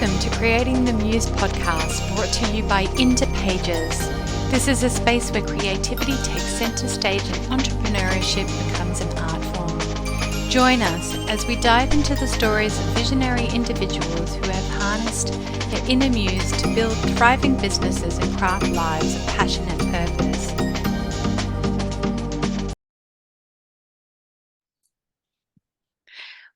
Welcome to Creating the Muse Podcast, brought to you by Indah Pages. This is a space where creativity takes centre stage and entrepreneurship becomes an art form. Join us as we dive into the stories of visionary individuals who have harnessed their inner muse to build thriving businesses and craft lives of passion and purpose.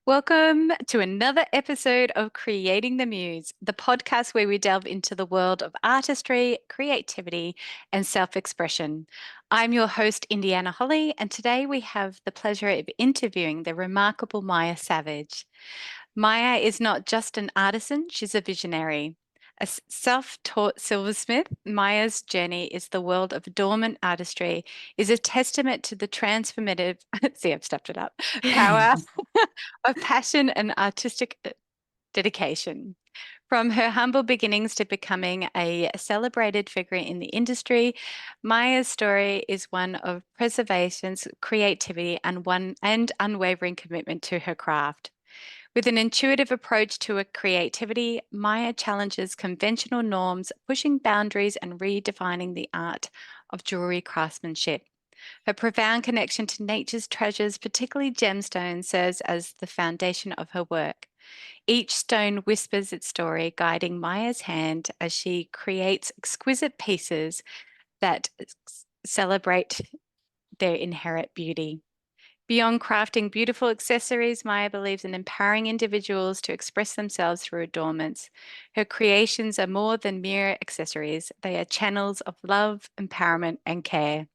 Welcome to another episode of Creating the Muse, the podcast where we delve into the world of artistry, creativity, and self-expression. I'm your host, Indiana Holly, and today we have the pleasure of interviewing the remarkable Maya Savage. Maya is not just an artisan, she's a visionary. A self-taught silversmith, Maya's journey is the world of adornment artistry, is a testament to the transformative, see, I've stepped it up, power of passion and artistic dedication. From her humble beginnings to becoming a celebrated figure in the industry, Maya's story is one of preservation, creativity, and unwavering commitment to her craft. With an intuitive approach to a creativity, Maya challenges conventional norms, pushing boundaries and redefining the art of jewelry craftsmanship. Her profound connection to nature's treasures, particularly gemstones, serves as the foundation of her work. Each stone whispers its story, guiding Maya's hand as she creates exquisite pieces that celebrate their inherent beauty. Beyond crafting beautiful accessories, Maya believes in empowering individuals to express themselves through adornments. Her creations are more than mere accessories, they are channels of love, empowerment, and care.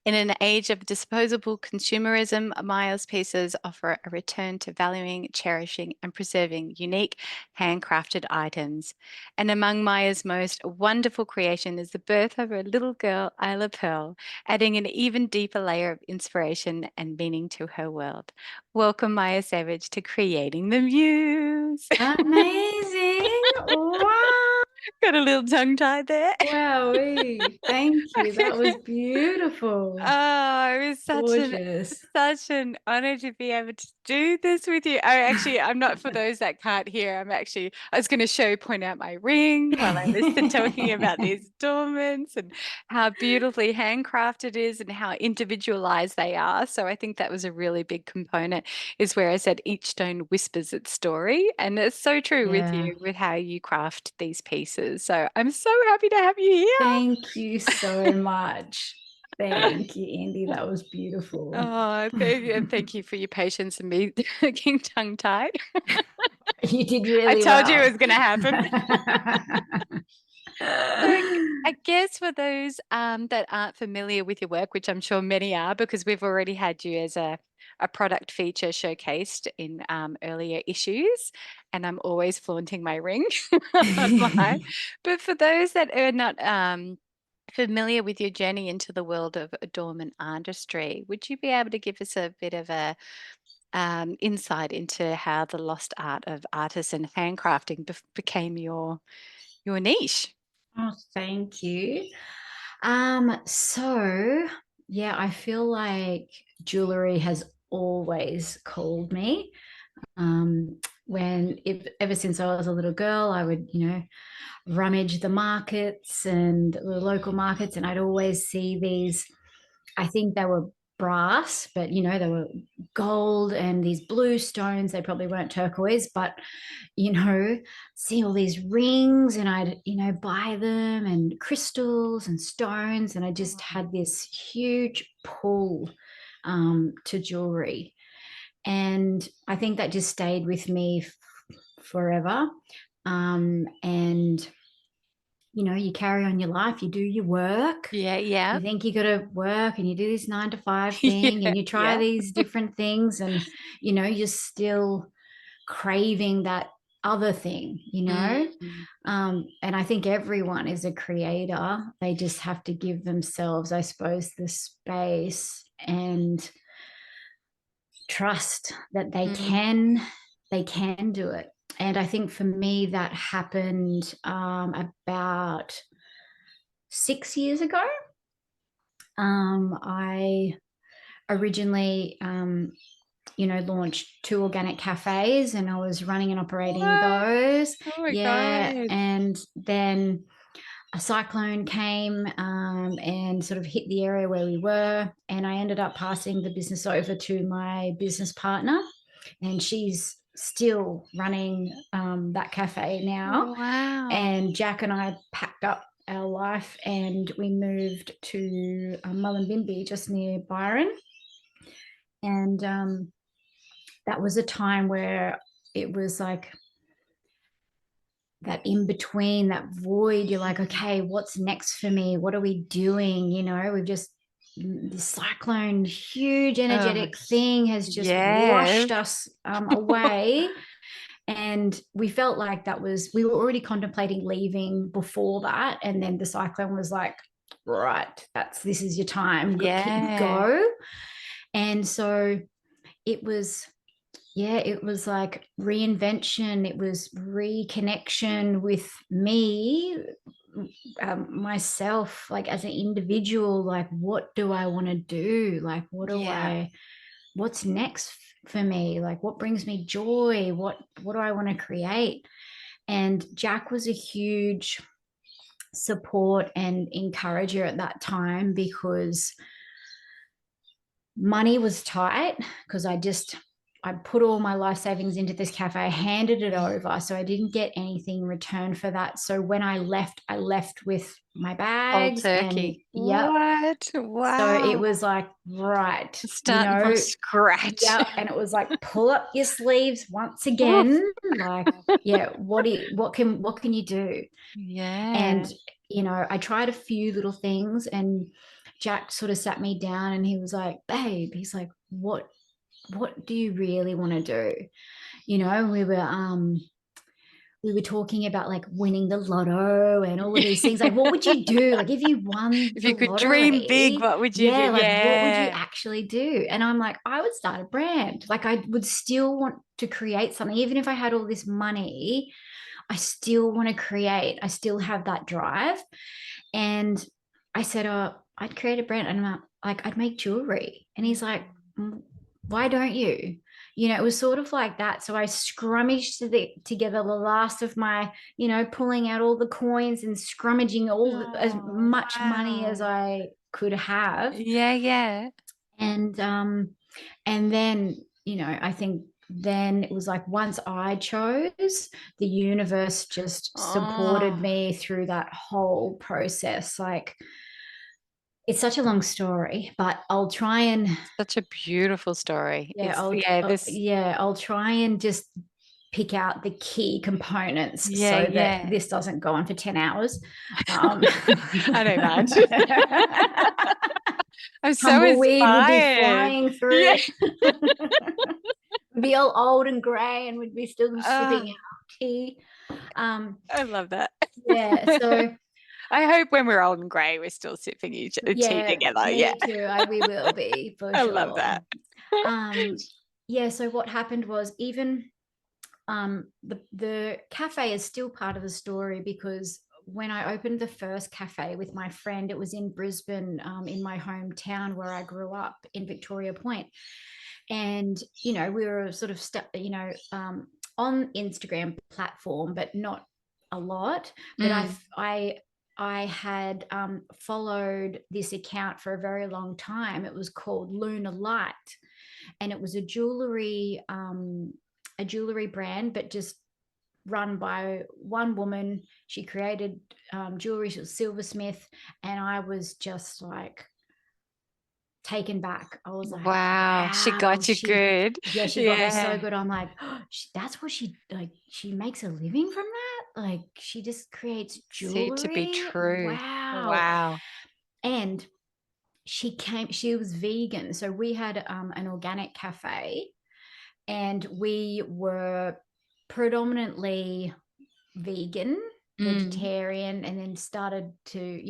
In an age of disposable consumerism, Maya's pieces offer a return to valuing, cherishing, and preserving unique handcrafted items. And among Maya's most wonderful creation is the birth of her little girl, Isla Pearl, adding an even deeper layer of inspiration and meaning to her world. Welcome, Maya Savage, to Creating the Muse. Amazing. Wow. Got a little tongue tied there. Wowee. Thank you. That was beautiful. Oh, it was Gorgeous. such an honor to be able to do this with you. I'm not, for those that can't hear, I was going to point out my ring while I listened talking about these adornments and how beautifully handcrafted it is and how individualized they are. So I think that was a really big component, is where I said each stone whispers its story. And it's so true with Yeah. you, with how you craft these pieces. So I'm so happy to have you here. Thank you so much. Thank you, Andy. That was beautiful. Oh, thank you. And thank you for your patience and me getting tongue-tied. You did I really told you it well. was going to happen. So I guess for those that aren't familiar with your work, which I'm sure many are, because we've already had you as a product feature showcased in earlier issues, and I'm always flaunting my ring online. But for those that are not familiar with your journey into the world of adornment artistry, would you be able to give us a bit of a insight into how the lost art of artisan handcrafting became your niche? Oh, thank you. So yeah, I feel like jewellery has always called me. Ever since I was a little girl, I would, rummage the markets and the local markets, and I'd always see these. I think they were brass, but they were gold and these blue stones. They probably weren't turquoise, but see all these rings, and I'd buy them, and crystals and stones, and I just had this huge pull to jewelry, and I think that just stayed with me forever. And you carry on your life, you do your work. Yeah. You think you got to work and you do this 9 to 5 Yeah, thing and you try yeah. these different things, and you're still craving that other thing. Mm. And I think everyone is a creator. They just have to give themselves, I suppose, the space and trust that they Mm. can do it. And I think for me that happened about 6 years ago. I originally launched 2 organic cafes, and I was running and operating What? those. Oh my Yeah. God. And then a cyclone came and sort of hit the area where we were. And I ended up passing the business over to my business partner. And she's still running that cafe now. Wow. And Jack and I packed up our life and we moved to Mullumbimby, just near Byron. And that was a time where it was like that in between, that void. You're like, okay, what's next for me? What are we doing? We've just, this cyclone, huge energetic thing has just washed us away. And we felt like we were already contemplating leaving before that. And then the cyclone was like, right, this is your time. Go. And so it was like reinvention. It was reconnection with me, myself, like as an individual. Like, what do I want to do? Like, what's next for me? Like, what brings me joy? What do I want to create? And Jack was a huge support and encourager at that time, because money was tight, because I put all my life savings into this cafe. I handed it over, so I didn't get anything in return for that. So when I left with my bags. Cold turkey. And What? Wow. So it was like, right, starting from scratch. Yeah, and it was like, pull up your sleeves once again. Like, yeah, what can you do? Yeah. And I tried a few little things, and Jack sort of sat me down and he was like, babe, he's like, what do you really want to do? We were talking about like winning the lotto and all of these things. Like, what would you do? Like, if you won if the you could lottery, dream big, what would you do? Like, what would you actually do? And I'm like, I would start a brand. Like, I would still want to create something. Even if I had all this money, I still want to create. I still have that drive. And I said, oh, I'd create a brand. And I'm like, I'd make jewelry. And he's like, why don't you? It was sort of like that. So I scrummaged together the last of my, pulling out all the coins and scrummaging as much money as I could have. Yeah. And then, I think then it was like, once I chose, the universe just supported me through that whole process. Like, it's such a long story, but I'll try and. Such a beautiful story. Yeah, I'll try and just pick out the key components so that this doesn't go on for 10 hours. I don't mind. I'm so Tumbleweed inspired. would be flying through. Yeah. We'd be all old and grey, and we'd be still sipping our tea. I love that. Yeah, so I hope when we're old and grey, we're still sipping tea together. Me too. We will be, for sure. I love that. So what happened was, even the cafe is still part of the story, because when I opened the first cafe with my friend, it was in Brisbane, in my hometown where I grew up, in Victoria Point. And, we were sort of on Instagram platform, but not a lot. But I had followed this account for a very long time. It was called Lunar Light, and it was a jewellery brand, but just run by one woman. She created jewellery. She was silversmith, and I was just like taken back. I was like, wow, she got you good. Yeah, she got me so good. I'm like, that's what she makes a living from that. Like, she just creates jewelry. To be true. Wow. And she was vegan. So we had an organic cafe, and we were predominantly vegetarian, and then started to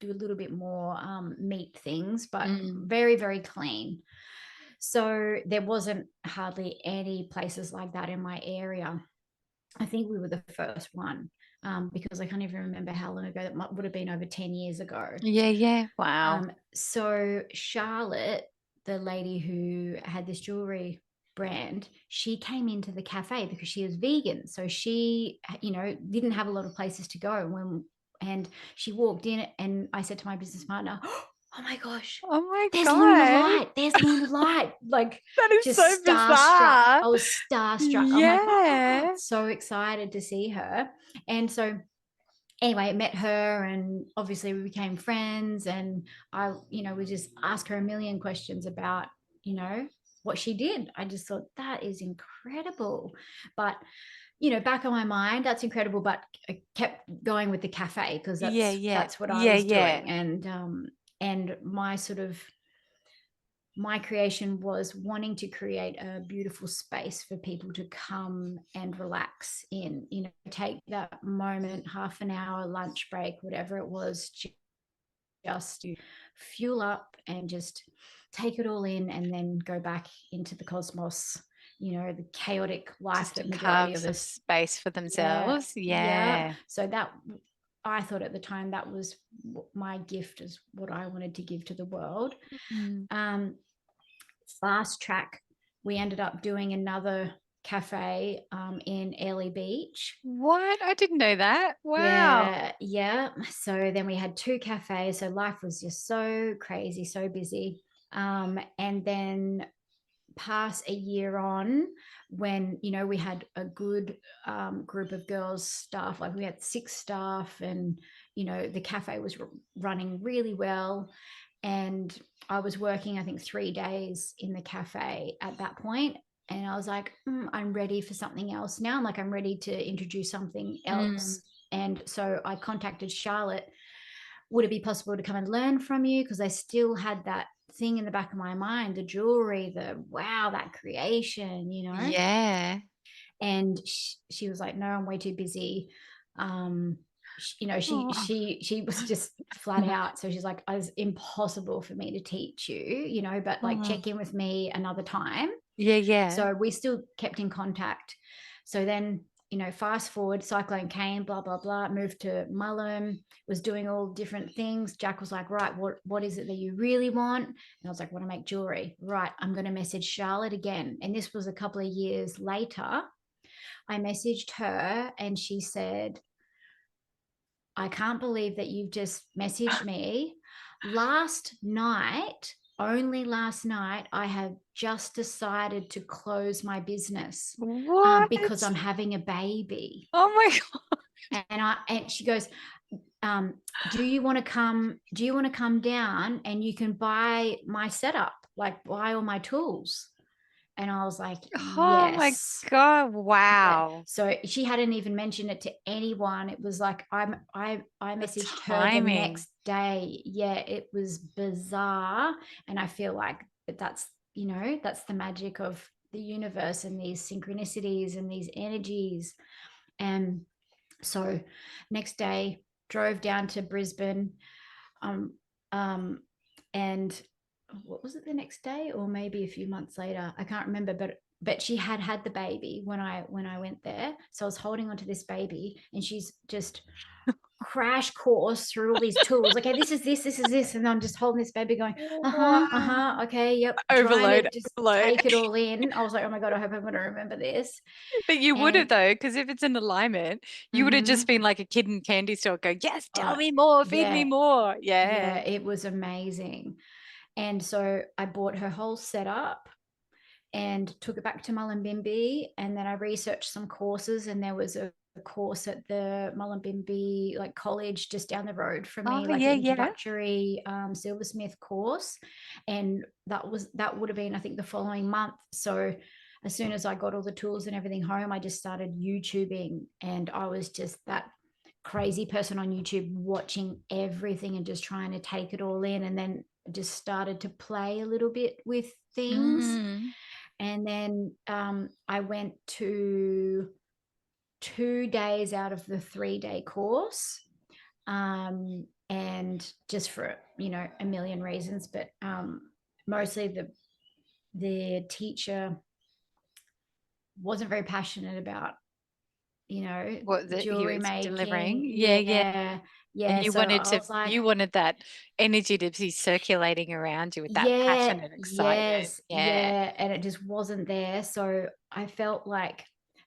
do a little bit more meat things, but very, very clean. So there wasn't hardly any places like that in my area. I think we were the first one, because I can't even remember how long ago. That would have been over 10 years ago. Yeah. Wow. So Charlotte, the lady who had this jewelry brand, she came into the cafe because she was vegan. So she, didn't have a lot of places to go. And she walked in and I said to my business partner, oh my gosh, Oh my there's Luna God. Light. There's Luna Light. Like, That is just so starstruck. bizarre. I was starstruck. I'm like, oh, Yeah. so excited to see her. And so anyway, I met her and obviously we became friends. And we just asked her a million questions about, what she did. I just thought that is incredible. But back on my mind, that's incredible. But I kept going with the cafe because Yeah, that's yeah. that's what I Yeah, was yeah. doing. And my creation was wanting to create a beautiful space for people to come and relax in, take that moment, half an hour lunch break, whatever it was, just to fuel up and just take it all in and then go back into the cosmos, the chaotic life Just to that majority carve of some us. space for Yeah, themselves. yeah. Yeah. So that, I thought at the time, that was my gift, is what I wanted to give to the world. Mm. Fast track, we ended up doing another cafe in Airlie Beach. What? I didn't know that. Wow. Yeah. So then we had two cafes. So life was just so crazy, so busy. And then pass a year on, when we had a good group of girls, staff, like we had 6 staff, and the cafe was running really well. And I was working, I think, 3 days in the cafe at that point. And I was like, I'm ready for something else now. I'm ready to introduce something else. And so I contacted Charlotte. Would it be possible to come and learn from you? Because I still had that thing in the back of my mind, the jewelry, the wow, that creation. Yeah. And she was like, no, I'm way too busy. Oh. She was just flat out. So she's like, it's impossible for me to teach you, but like Oh. check in with me another time. Yeah, yeah. So we still kept in contact. So then, fast forward, cyclone came, blah, blah, blah, moved to Mullum, was doing all different things. Jack was like, right, what is it that you really want? And I was like, I want to make jewelry. Right, I'm going to message Charlotte again. And this was a couple of years later. I messaged her and she said, I can't believe that you've just messaged me. Only last night, I have just decided to close my business What? because I'm having a baby. Oh my God. And she goes, do you want to come? Do you want to come down and you can buy my setup, like buy all my tools? And I was like, Oh my yes. God. Yeah. Wow. So she hadn't even mentioned it to anyone. It was like I The messaged her the timing. next day. Yeah, it was bizarre. And I feel like that's the magic of the universe and these synchronicities and these energies. And so next day, drove down to Brisbane. Um, and what was it, the next day or maybe a few months later? I can't remember, but she had the baby when I went there. So I was holding onto this baby, and she's just crash course through all these tools. Okay, this is this, and I'm just holding this baby, going, Wow. okay, yep, trying Overload, to just overload. take it all in. I was like, oh my god, I hope I'm going to remember this. But you would have And though, because if it's in alignment, you would have just been like a kid in candy store going, yes, tell me more, feed me yeah, more. yeah, Yeah. it was amazing. And so I bought her whole setup and took it back to Mullumbimby. And then I researched some courses, and there was a course at the Mullumbimby like college just down the road from Oh, me, like yeah, an yeah. introductory silversmith course. And that would have been, I think, the following month. So as soon as I got all the tools and everything home, I just started YouTubing, and I was just that crazy person on YouTube watching everything and just trying to take it all in. And then just started to play a little bit with things. Mm. And then I went to 2 days out of the 3-day course, and just for a million reasons, but mostly the teacher wasn't very passionate about What that he jewelry was making. delivering. Yeah, yeah. Yeah. And Yeah, so I was like, you wanted that energy to be circulating around you with that yeah, passion and excitement. yes, Yeah. yeah, and it just wasn't there. So I felt like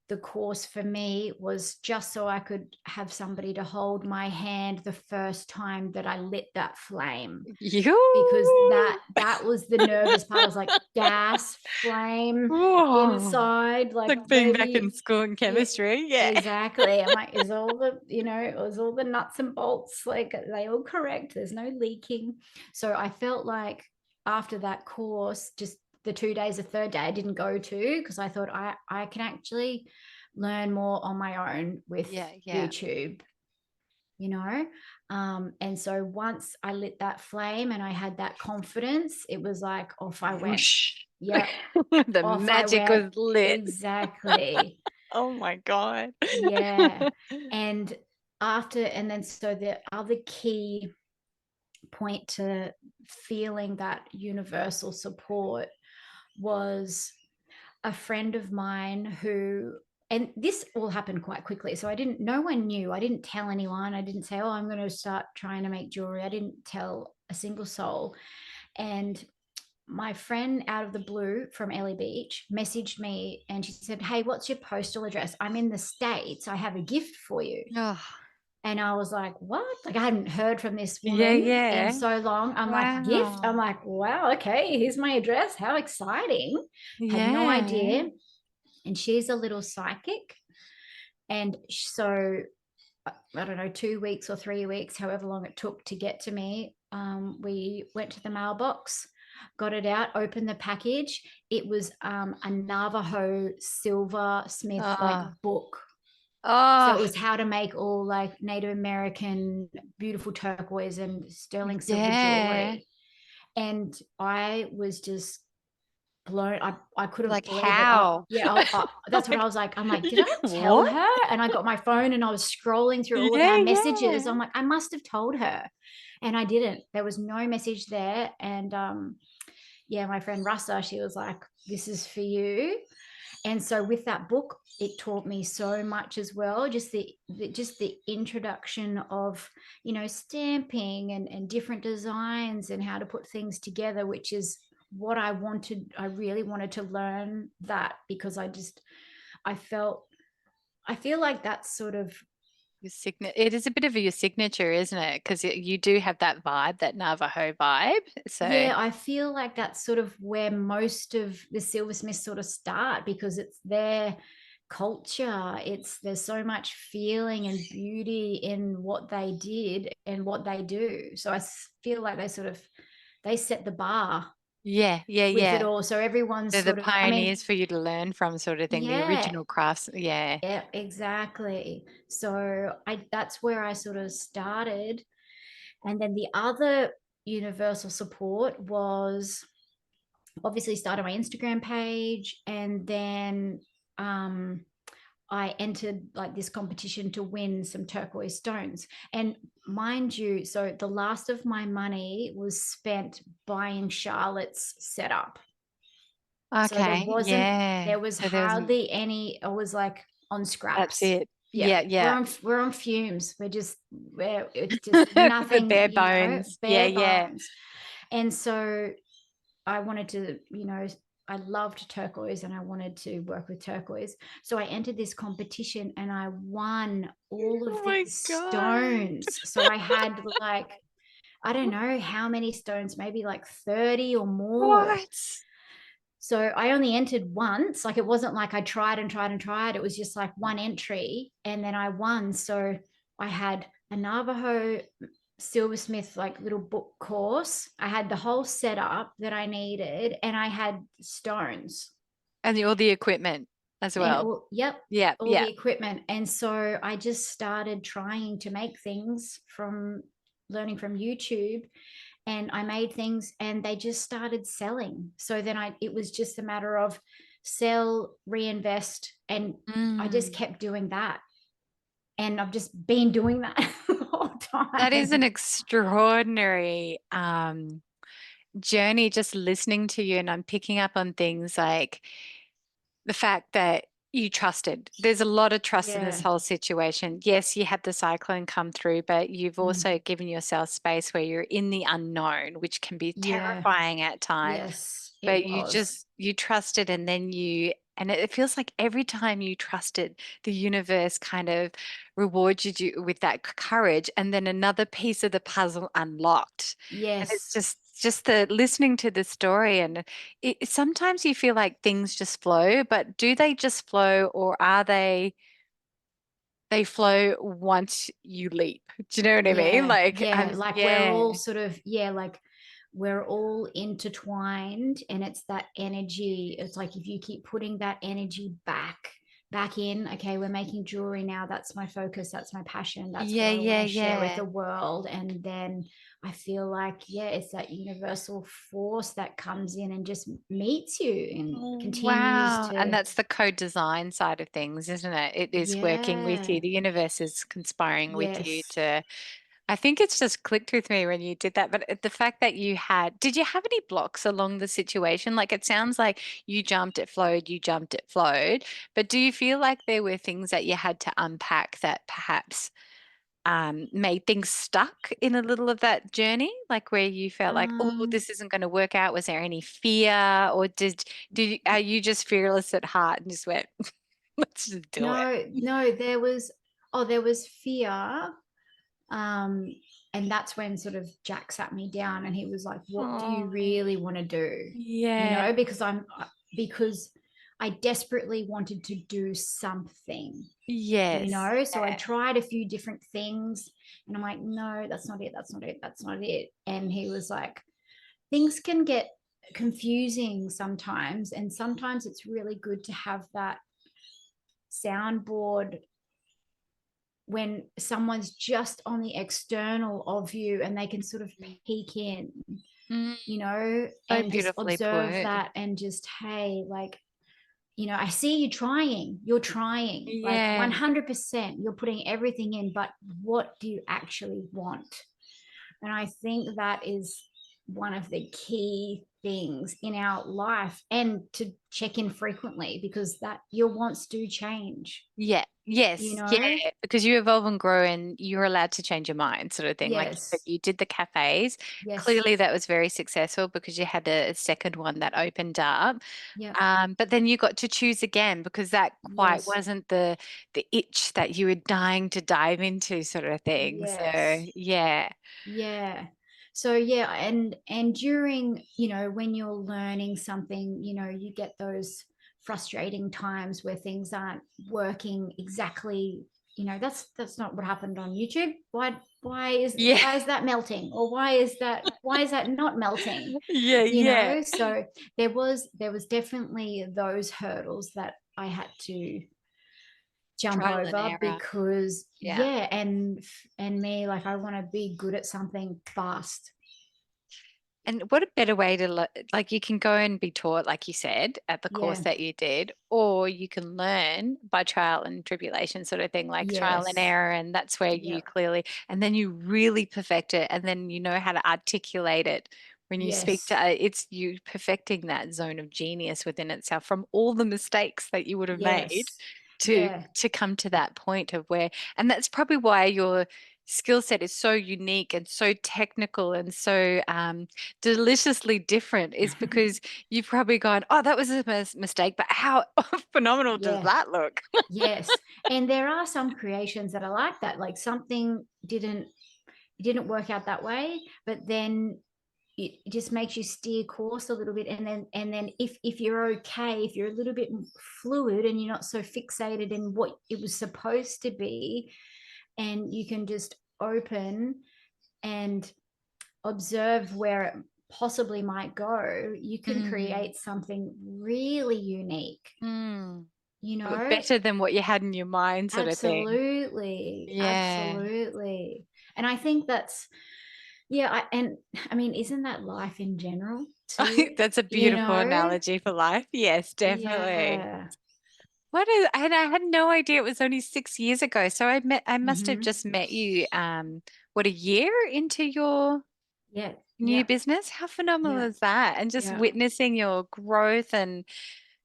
the course for me was just so I could have somebody to hold my hand the first time that I lit that flame, because You. that was the nervous part. I was like, gas flame Whoa. inside, like, Like being back in baby. school in Yeah, chemistry. Yeah. exactly. I'm like, is all the, is all the nuts and bolts, like, are they all correct? There's no leaking. So I felt like after that course, just the 2 days, the third day I didn't go to, because I thought I can actually learn more on my own with Yeah. Yeah. YouTube, you know. And so once I lit that flame and I had that confidence, it was like off I went. Whoosh. Yep, The off I magic went. was lit. Exactly. Oh my God. Yeah. And and then so the other key point to feeling that universal support was a friend of mine who, and this all happened quite quickly. So no one knew. I didn't tell anyone. I didn't say, oh, I'm going to start trying to make jewelry. I didn't tell a single soul. And my friend out of the blue from Ellie Beach messaged me and she said, hey, what's your postal address? I'm in the States. I have a gift for you. Oh, And I was like, what? Like, I hadn't heard from this yeah. woman in Yeah. so long. I'm like, gift? I'm Wow. like, wow, okay, here's my address. How exciting. Had no Yeah. idea. And she's a little psychic. And so, I don't know, 2 weeks or 3 weeks, however long it took to get to me, we went to the mailbox, got it out, opened the package. It was a Navajo silversmith like Oh, book. So it oh, was how to make all like Native American beautiful turquoise and sterling silver yeah. jewelry. And I was just blown. I couldn't Like believe it. how? That's what I was like. I'm like, did I tell What? her? And I got my phone and I was scrolling through all of Yeah, our yeah. messages. I'm like, I must have told her. And I didn't. There was no message there. And yeah, my friend Russa, she was like, this is for you. And so with that book, it taught me so much as well, just the introduction of, stamping and different designs and how to put things together, which is what I really wanted to learn that, because I feel like that's sort of, Your signature. It is a bit of your signature, isn't it? Because you do have that vibe, that Navajo vibe. So, yeah, I feel like that's sort of where most of the silversmiths sort of start, because it's their culture. There's so much feeling and beauty in what they did and what they do. So I feel like they set the bar yeah, yeah, with it yeah. all. So everyone's They're the sort of, I mean, pioneers for you to learn from, sort of thing, the yeah, original crafts. Yeah. yeah, exactly. So that's where I sort of started. And then the other universal support was obviously started my Instagram page, and then I entered like this competition to win some turquoise stones. And mind you, so the last of my money was spent buying Charlotte's setup. So Okay. Yeah. there was So there was, hardly any. I was like on that's scraps. it. Yeah, Yeah, yeah. we're on fumes. It's just The nothing, bare bones. Yeah, bare yeah. bones. And so I wanted to, I loved turquoise and I wanted to work with turquoise. So I entered this competition and I won all Oh of my these God. stones. So I had like, I don't know how many stones, maybe like 30 or more. What? So I only entered once. Like, it wasn't like I tried and tried and tried. It was just like one entry and then I won. So I had a Navajo silversmith like little book course. I had the whole setup that I needed and I had stones And all the equipment as and well. yep, Yeah, all yeah. the equipment. And so I just started trying to make things from learning from YouTube, and I made things and they just started selling. So then it was just a matter of sell, reinvest, and I just Mm. kept doing that. And I've just been doing that the whole That is an time. extraordinary journey just listening to you, and I'm picking up on things like the fact that you trusted. There's a lot of trust in this Yeah. whole situation. Yes, you had the cyclone come through, but you've Mm. also given yourself space where you're in the unknown, which can be Yeah. terrifying at times. Yes, it But you was. just you trusted, and then and it feels like every time you trusted, the universe kind of rewarded you with that courage, and then another piece of the puzzle unlocked. And it's Yes. just the listening to the story, and sometimes you feel like things just flow, but do they just flow, or are they flow once you leap? Do you know what I mean? Yeah, Like yeah. Like we're yeah. all sort of, yeah, like we're all intertwined, and it's that energy. It's like if you keep putting that energy back in, okay, we're making jewelry now. That's my focus. That's my passion. That's what Yeah, I want yeah, to share with yeah. the world. And then I feel like, yeah, it's that universal force that comes in and just meets you and continues Wow. And to, that's the co-design side of things, isn't it? It is working with you. yeah, The universe is conspiring with you yes. to, I think it's just clicked with me when you did that. But the fact that did you have any blocks along the situation? Like it sounds like you jumped, it flowed. But do you feel like there were things that you had to unpack that perhaps made things stuck in a little of that journey, like where you felt like, oh, Um, this isn't going to work out? Was there any fear, or are you just fearless at heart and just went, let's just do it? No, no, there was fear. Um, and that's when sort of Jack sat me down and he was like, what do you Oh, really want to do? You yeah. know, because I desperately wanted to do something, you Yes. know. So I Yeah. tried a few different things and I'm like, no, that's not it, that's not it, that's not it. And he was like, things can get confusing sometimes, and sometimes it's really good to have that soundboard when someone's just on the external of you and they can sort of peek in, Mm, you know, so and just beautifully observe put. that and just, hey, like, you know, I see you trying, you're trying like Yeah. 100%, you're putting everything in, but what do you actually want? And I think that is one of the key things in our life, and to check in frequently because that your wants do change, Yeah. you Yes. Yeah. know. Because you evolve and grow and you're allowed to change your mind, sort of thing. Like you said, Yes, you did the cafes. yes, Clearly, that was very successful because you had a second one that opened up. yeah, But then you got to choose again because that quite yes, wasn't the itch that you were dying to dive into, sort of thing. So yes, yeah. yeah. So yeah, and during, you know, when you're learning something, you know, you get those frustrating times where things aren't working exactly, you know, that's not what happened on YouTube. Yeah. Why is that melting, or why is that not melting, Yeah, you yeah. know? So there was definitely those hurdles that I had to jump Trial and over, error. because Yeah. yeah, and me, like, I want to be good at something fast. And what a better way to like you can go and be taught, like you said, at the course Yeah, that you did, or you can learn by trial and tribulation, sort of thing, like trial and yes, error. And that's where you yeah, clearly, and then you really perfect it, and then you know how to articulate it when you speak to yes, it's you perfecting that zone of genius within itself from all the mistakes that you would have made yes, to yeah, to come to that point of where, and that's probably why your skill set is so unique and so technical and so deliciously different, is because you've probably gone, oh, that was a mistake, but how phenomenal does yeah, that look? yes. And there are some creations that are like that, like something didn't work out that way, but then it just makes you steer course a little bit, and then if you're okay, if you're a little bit fluid and you're not so fixated in what it was supposed to be, and you can just open and observe where it possibly might go, you can Mm, create something really unique, mm. you know. Better than what you had in your mind, sort of thing. Absolutely, Yeah. absolutely. And I think that's, yeah, and I mean, isn't that life in general too? That's a You beautiful know? analogy for life. Yes, definitely. Yeah. And I had no idea it was only 6 years ago. So I must have Hmm. just met you, what, a year into your Yeah. new Yeah. business? How phenomenal Yeah. is that? And just Yeah. witnessing your growth and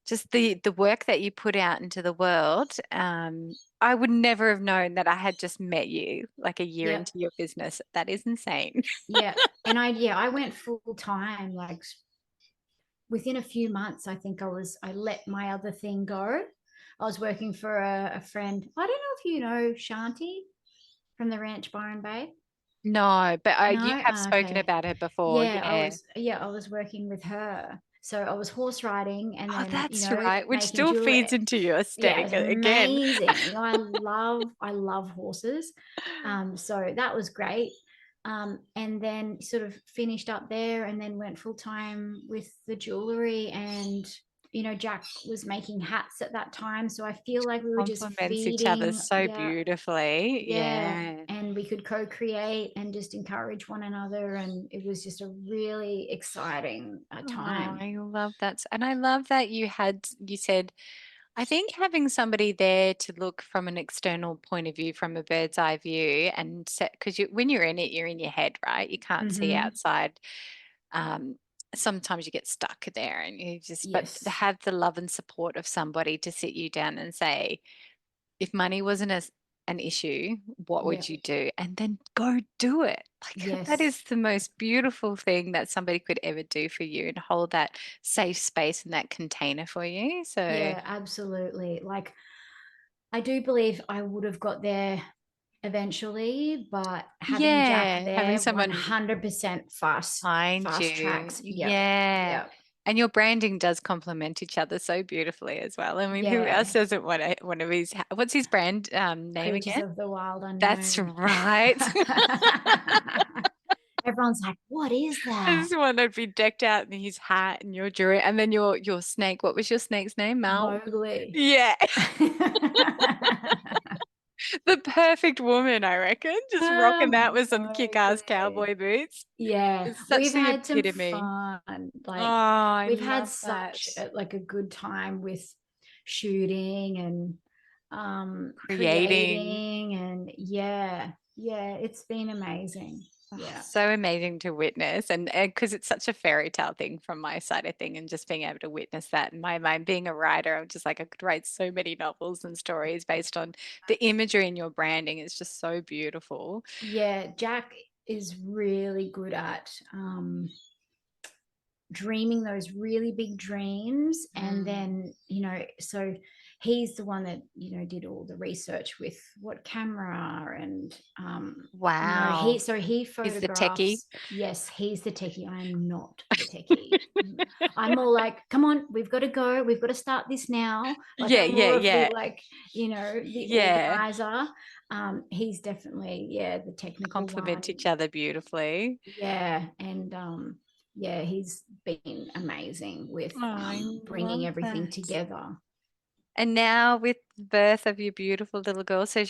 just the work that you put out into the world. I would never have known that I had just met you like a year Yep. into your business. That is insane. Yeah. And I went full time, like within a few months. I let my other thing go. I was working for a friend. I don't know if you know Shanti from the Ranch Byron Bay. No, but you No? have Oh, spoken okay. about her before. Yeah, Yeah. I was working with her. So I was horse riding and Oh, then, that's right. Which making still jewelry. feeds into your Yeah, aesthetic it's again. amazing. I love horses. So that was great. And then sort of finished up there and then went full time with the jewelry. And Jack was making hats at that time, so I feel like we were just Complements each other feeding. so Yeah, beautifully. yeah, Yeah. and we could co-create and just encourage one another, and it was just a really exciting Oh, time. I love that. And I love that you said, I think having somebody there to look from an external point of view, from a bird's eye view, and set, because when you're in it, you're in your head, right? You can't see Mm-hmm. outside. Um, Sometimes you get stuck there and but to Yes. have the love and support of somebody to sit you down and say, if money wasn't an issue, what Yeah. would you do? And then go do it. Like that Yes. is the most beautiful thing that somebody could ever do for you and hold that safe space and that container for you. So Yeah, absolutely. Like, I do believe I would have got there eventually, but having Jack yeah, having there, someone 100% behind fast you. tracks. Yep. Yeah. Yep. And your branding does complement each other so beautifully as well. I mean, who else Yeah. doesn't want one of his, what's his brand name Creatures again? of the wild That's unknown. right. Everyone's like, what is I that? just want to be decked out in his hat and your jewelry, and then your snake. What was your snake's name? Mal. Mowgli. Yeah, the perfect woman, I reckon. Just rocking that with some kick-ass Mowgli. cowboy boots. Yeah, It's such we've the had some epitome. fun. Oh, Like, I we've had love that. such like a good time with shooting and Creating. creating, and yeah, it's been amazing. Oh, Yeah. so amazing to witness, and because it's such a fairy tale thing from my side of thing, and just being able to witness that in my mind, being a writer, I'm just like I could write so many novels and stories based on the imagery in your branding. It's just so beautiful. Yeah, Jack is really good at dreaming those really big dreams, and Mm. then so he's the one that did all the research with what camera, and he Wow, so he he's the techie. photographs. Yes, he's the techie. I'm not the techie. I'm more like, come on, we've got to go, we've got to start this now. Like, Yeah, I'm yeah, more of the, yeah, like, the yeah. organizer. He's definitely, yeah, the technical Complement one. each other beautifully. Yeah, and yeah, he's been amazing with Oh, I bringing love everything that. together. And now with the birth of your beautiful little girl, so is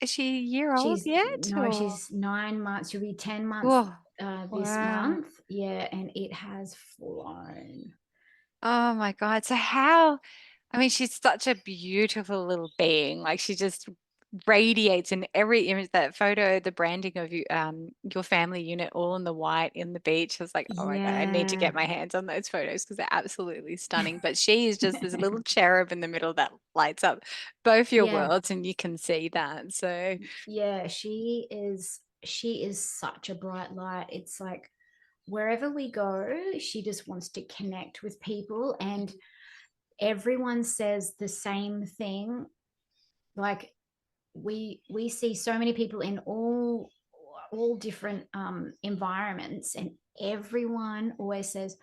she a year old She's yet no, or? she's 9 months. She'll be 10 months Oh, this wow. month. Yeah, and it has flown. Oh my God. So how, I mean, she's such a beautiful little being. Like she just radiates in every image, that photo, the branding of you, your family unit, all in the white in the beach. I was like, oh my God, I need to Yeah. get my hands on those photos because they're absolutely stunning. But she is just this little cherub in the middle that lights up both your Yeah. worlds, and you can see that. So Yeah, she is such a bright light. It's like wherever we go, she just wants to connect with people, and everyone says the same thing. Like, we see so many people in all different environments, and everyone always says,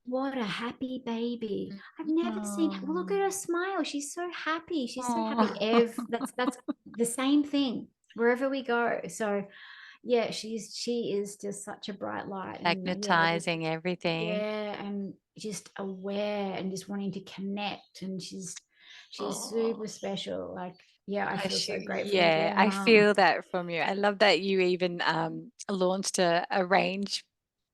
what a happy baby. I've never seen, well, look at her oh, smile, she's so happy, she's so happy. oh, That's the same thing wherever we go. So yeah, she is just such a bright light, and yeah, just, magnetizing everything. yeah, and just aware and just wanting to connect, and she's super Oh. special. Like, yeah, I feel Bless you. so grateful to be Yeah, her I mum. feel that from you. I love that you even launched a range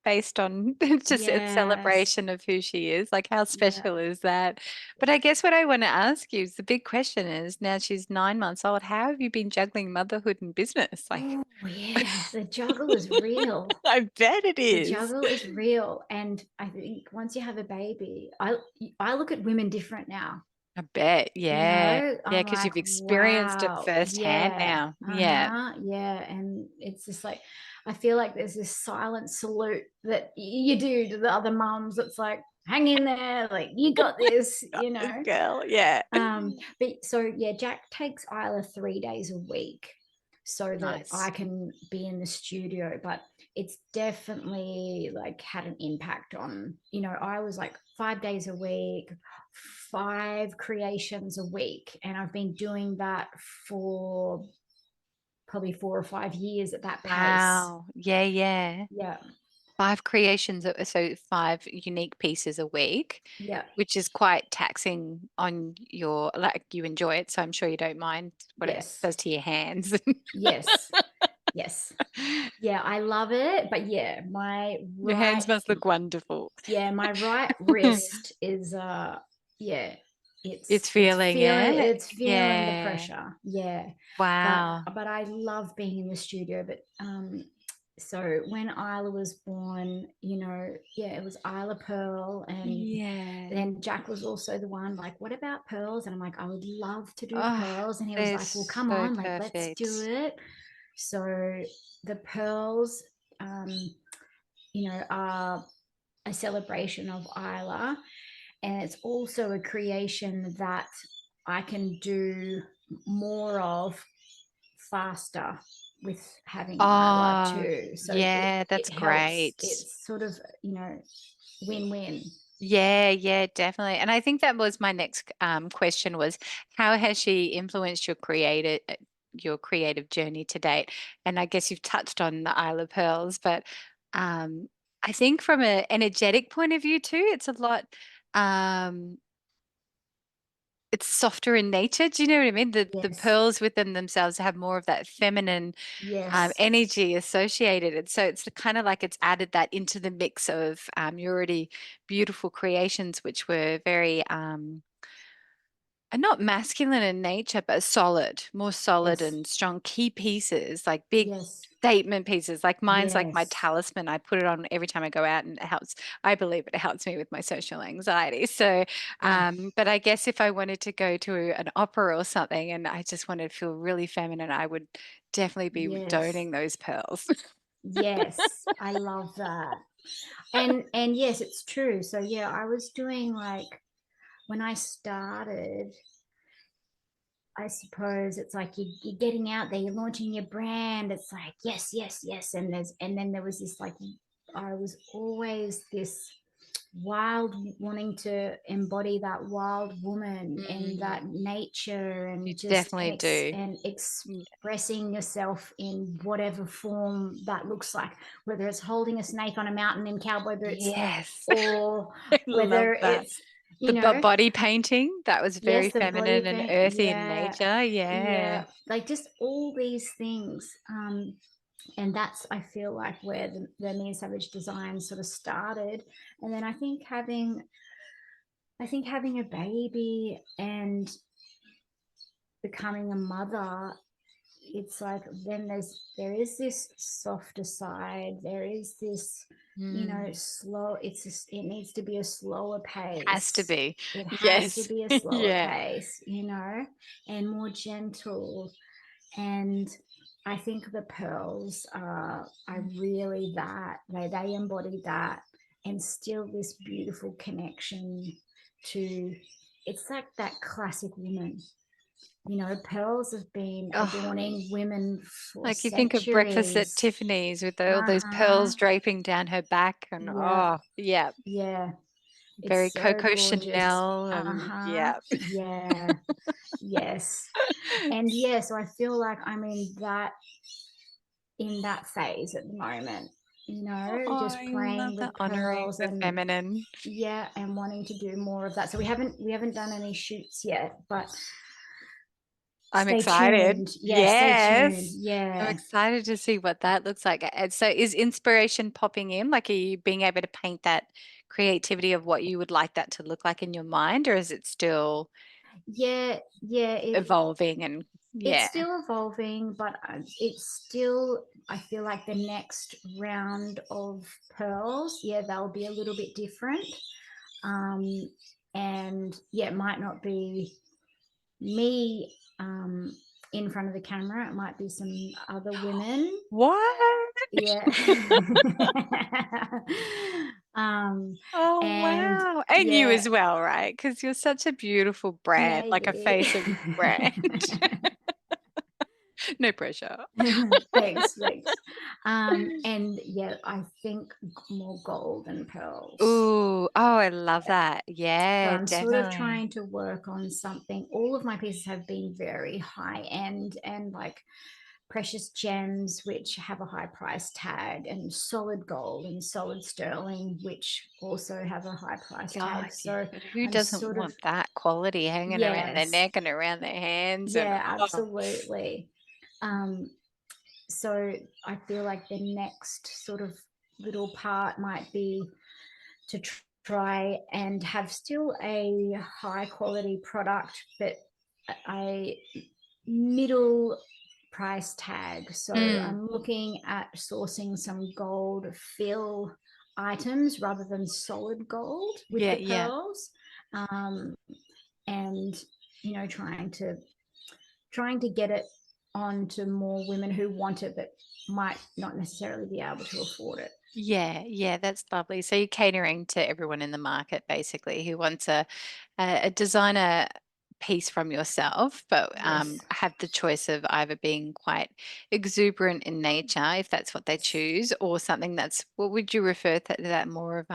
based on just a Yes. celebration of who she is. Like, how Yeah. special is that? But I guess what I want to ask you is the big question is now she's 9 months old. How have you been juggling motherhood and business? Like, Oh, yeah. The juggle is real. I bet it The is. juggle is real. And I think once you have a baby, I look at women different now. I bet. You Yeah. know, Yeah, I'm because like, you've experienced it wow, firsthand yeah, now. Yeah. uh-huh, yeah. And it's just like, I feel like there's this silent salute that you do to the other mums. It's like, hang in there, like you got this, Got you this know. girl. Yeah. But so yeah, Jack takes Isla 3 days a week so that I Nice. can be in the studio. But it's definitely like had an impact on, I was like 5 days a week, 5 creations a week. And I've been doing that for probably 4 or 5 years at that pace. Wow. Yeah, yeah. Yeah. 5 creations, so 5 unique pieces a week, Yeah. which is quite taxing on your, like you enjoy it, so I'm sure you don't mind what it Yes. does to your hands. Yes. Yes. Yeah, I love it. But yeah, Your hands must look wonderful. my right wrist is yeah, It's feeling it. it's feeling the Yeah. pressure. Yeah. But Wow. I love being in the studio. But so when Isla was born, yeah, it was Isla Pearl, and Yeah. then Jack was also the one like, what about pearls? And I'm like, I would love to do Oh, pearls. And he was they're like, well, come so on, like, let's do perfect. it. So the pearls, are a celebration of Isla, and it's also a creation that I can do more of faster with having Isla Oh, too. So yeah, that's it helps. great. It's sort of, win-win. Yeah, yeah, definitely. And I think that was my next question was how has she influenced your creative journey to date? And I guess you've touched on the Isle of Pearls, but um, I think from an energetic point of view too, it's a lot um, it's softer in nature. Do you know what I mean? The Yes. pearls within themselves have more of that feminine Yes. energy associated. And so it's kind of like it's added that into the mix of your already beautiful creations, which were very and not masculine in nature, but solid, more solid Yes. and strong key pieces, like big Yes. statement pieces. Like mine's like my Yes. talisman. I put it on every time I go out and it helps. I believe it helps me with my social anxiety. So, Yeah. but I guess if I wanted to go to an opera or something and I just wanted to feel really feminine, I would definitely be Yes. doning those pearls. Yes. I love that. And yes, it's true. So yeah, I was doing like, when I started, I suppose it's like you're getting out there, you're launching your brand. It's like, yes, yes, yes. And then there was this like, I was always this wild, wanting to embody that wild woman and that Mm, nature, you and just definitely do. Mm, expressing yourself in whatever form that looks like, whether it's holding a snake on a mountain in cowboy boots, yes, or I love whether that. it's, The body painting, that was very yes, the body feminine and paint. earthy in Yeah. nature. Yeah. Yeah. Like just all these things. And that's, I feel like, where the Me and Savage design sort of started. And then I think having a baby and becoming a mother, it's like then there is this softer side, there is this, Mm, slow, it needs to be a slower has to pace. be. It has to Yes. be a slower Yeah. pace, and more gentle. And I think the pearls are really that, they embody that, and still this beautiful connection to, it's like that classic woman. Pearls have been Oh, adorning women for like you think of breakfast at centuries. Tiffany's with all those Uh-huh. pearls draping down her back and Yeah. oh, yeah, Yeah. very It's so Coco gorgeous. Chanel and Uh-huh. yeah. Yeah. Yes. And yeah, so I feel like I'm in that phase at the moment, Oh, just I love playing that with honoring pearls, the and feminine. yeah, and wanting to do more of that. So we haven't done any shoots yet, but I'm Stay excited. tuned. Yeah, stay tuned. Yes. I'm Yeah. excited to see what that looks like. And so is inspiration popping in? Like, are you being able to paint that creativity of what you would like that to look like in your mind, or is it still Yeah, yeah, evolving and it's yeah. still evolving, but it's still, I feel like the next round of pearls, yeah, they'll be a little bit different. Um, and yeah, it might not be me in front of the camera, it might be some other women. What? Yeah. um, Oh, and wow. And you yeah, as well, right? Because you're such a beautiful brand, thank like a face of you. brand. No pressure. Thanks, thanks. And yeah, I think more gold and pearls. Ooh, oh, I love Yeah. that. So Yeah, I'm sort of definitely. trying to work on something. All of my pieces have been very high end and like precious gems, which have a high price tag, and solid gold and solid sterling, which also have a high price God, tag. So but who I'm doesn't sort of, want that quality hanging around their yes, neck and around their hands and yeah, oh, absolutely. Um, so I feel like the next sort of little part might be to try and have still a high quality product, but a middle price tag. So mm, I'm looking at sourcing some gold fill items rather than solid gold with yeah, the yeah. pearls. Um, and trying to get it on to more women who want it but might not necessarily be able to afford it. Yeah, yeah, that's lovely. So you're catering to everyone in the market basically who wants a designer piece from yourself, but Yes. have the choice of either being quite exuberant in nature, if that's what they choose, or something that's what would you refer to that more of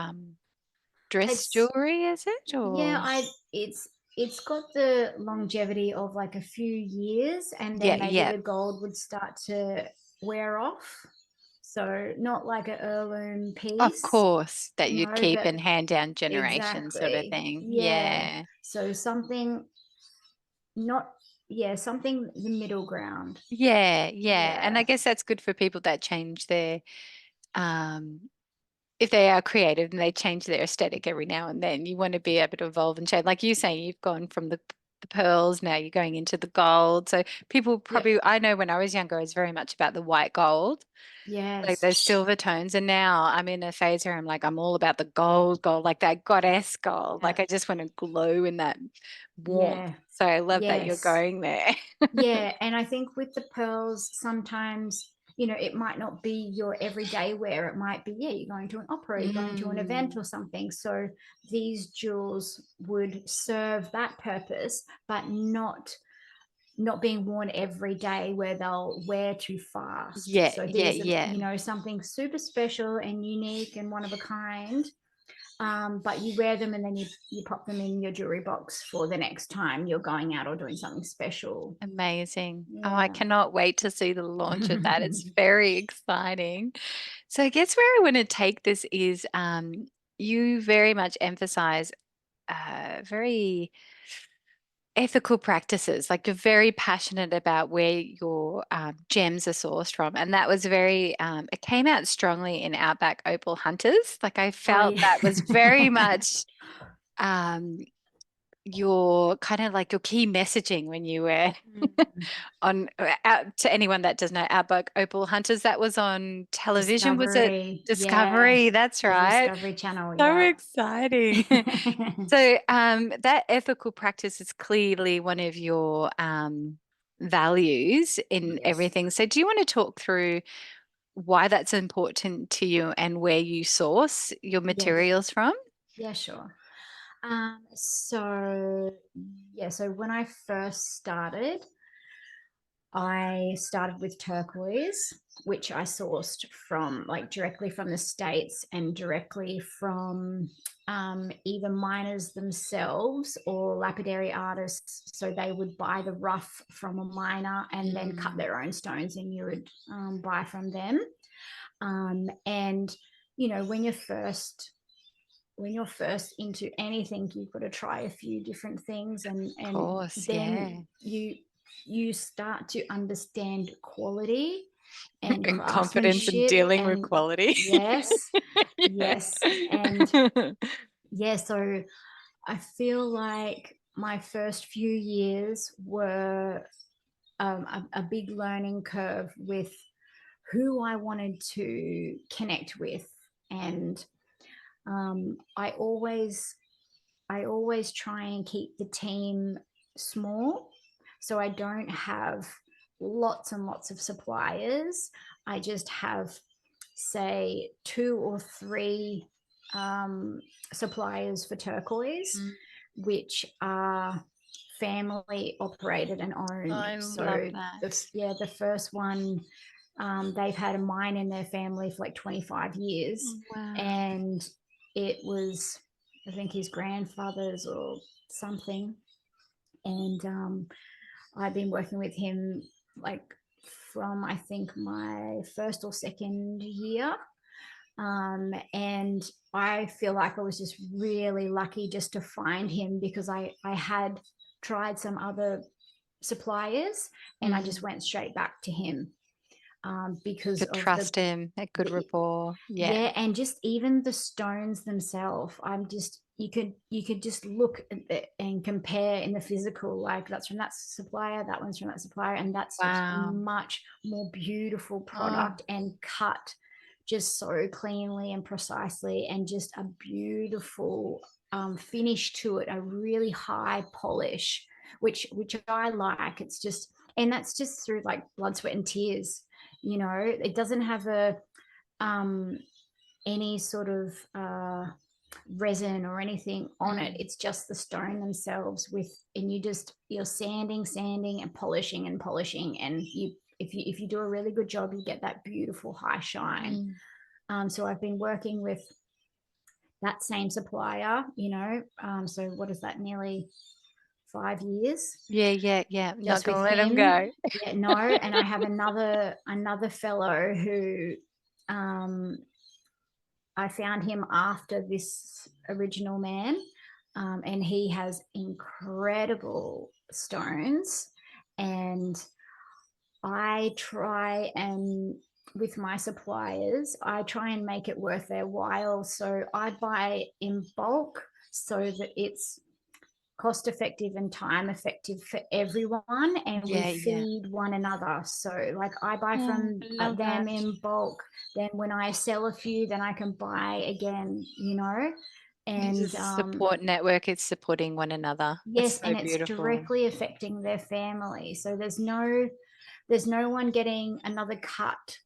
dress It's jewelry, is it? yeah, Or it's got the longevity of like a few years, and yeah, then maybe yeah. the gold would start to wear off. So not like an heirloom Of piece, course, that you'd keep but and hand down generation sort of exactly. thing. Yeah. Yeah. So something not yeah, something the middle ground. Yeah, yeah. And I Yeah. guess that's good for people that change their um if they are creative and they change their aesthetic every now and then, you want to be able to evolve and change. Like you saying, you've gone from the pearls, now you're going into the gold. So people Yep. probably, I know when I was younger, it was very much about the white gold, like Yes. those silver tones. And now I'm in a phase where I'm like, I'm all about the gold, gold, like that goddess gold. Yeah. Like I just want to glow in that warmth. Yeah. So I love that you're Yes. going there. Yeah, and I think with the pearls, sometimes, it might not be your everyday wear. It might be, yeah, you're going to an opera, you're going to an event Mm. or something. So these jewels would serve that purpose, but not being worn every day where they'll wear too fast. Yeah, So yeah, these are, yeah. something super special and unique and one of a kind. But you wear them and then you pop them in your jewelry box for the next time you're going out or doing something special. Amazing. Oh, I Yeah. cannot wait to see the launch of that. It's very exciting. So I guess where I want to take this is you very much emphasize very ethical practices. Like you're very passionate about where your gems are sourced from. And that was very, it came out strongly in Outback Opal Hunters. Like I Oh felt that was very yeah. much um, your kind of like your key messaging when you were Mm. on out to anyone that does know Outback Opal Hunters, that was on television, was it Discovery. Yeah. Discovery? That's The right. Discovery Channel. So Yeah. exciting. So that ethical practice is clearly one of your values in Yes. everything. So do you want to talk through why that's important to you and where you source your Yes. materials from? Yeah, sure. So yeah, so when I first started, I started with turquoise, which I sourced from like directly from the States and directly from either miners themselves or lapidary artists. So they would buy the rough from a miner and then cut Mm, their own stones, and you would buy from them. And when you're first into anything, you've got to try a few different things, and of course, then yeah. you start to understand quality and And confidence in craftsmanship. dealing with And quality. yes, Yeah. yes. And yeah, so I feel like my first few years were a big learning curve with who I wanted to connect with. And I always try and keep the team small, so I don't have lots and lots of suppliers. I just have, say, 2 or 3 suppliers for turquoise, which are family operated and owned. I love So that. the first one, they've had a mine in their family for like 25 years, Wow. and it was, I think, his grandfather's or something. And I've been working with him like from, I think, my first or second year. And I feel like I was just really lucky just to find him, because I had tried some other suppliers and I just went straight back to him, because To of trust him, a good the rapport. Yeah. yeah, and just even the stones themselves, I'm just, you could just look at it and compare in the physical, like that's from that supplier, that one's from that supplier, and that's just a Wow. much more beautiful Oh, product and cut just so cleanly and precisely, and just a beautiful finish to it, a really high polish, which I like. It's just, and that's just through like blood, sweat, and tears. It doesn't have a um, any sort of resin or anything on it. It's just the stone themselves and you're sanding and polishing, and if you do a really good job, you get that beautiful high shine. So I've been working with that same supplier, so what is that, nearly 5 years yeah. Not just with gonna let him him. go. Yeah, no. And I have another fellow who, um, I found him after this original man, and he has incredible stones. And I try and, with my suppliers, I try and make it worth their while. So I buy in bulk so that it's cost effective and time effective for everyone, and we Yeah. feed one another. So like I buy Oh, from I love them that. in bulk, then when I sell a few, then I can buy again. It's a And support network. It's supporting one another. It's yes, so and it's beautiful. directly affecting their family, so there's no one getting another cut.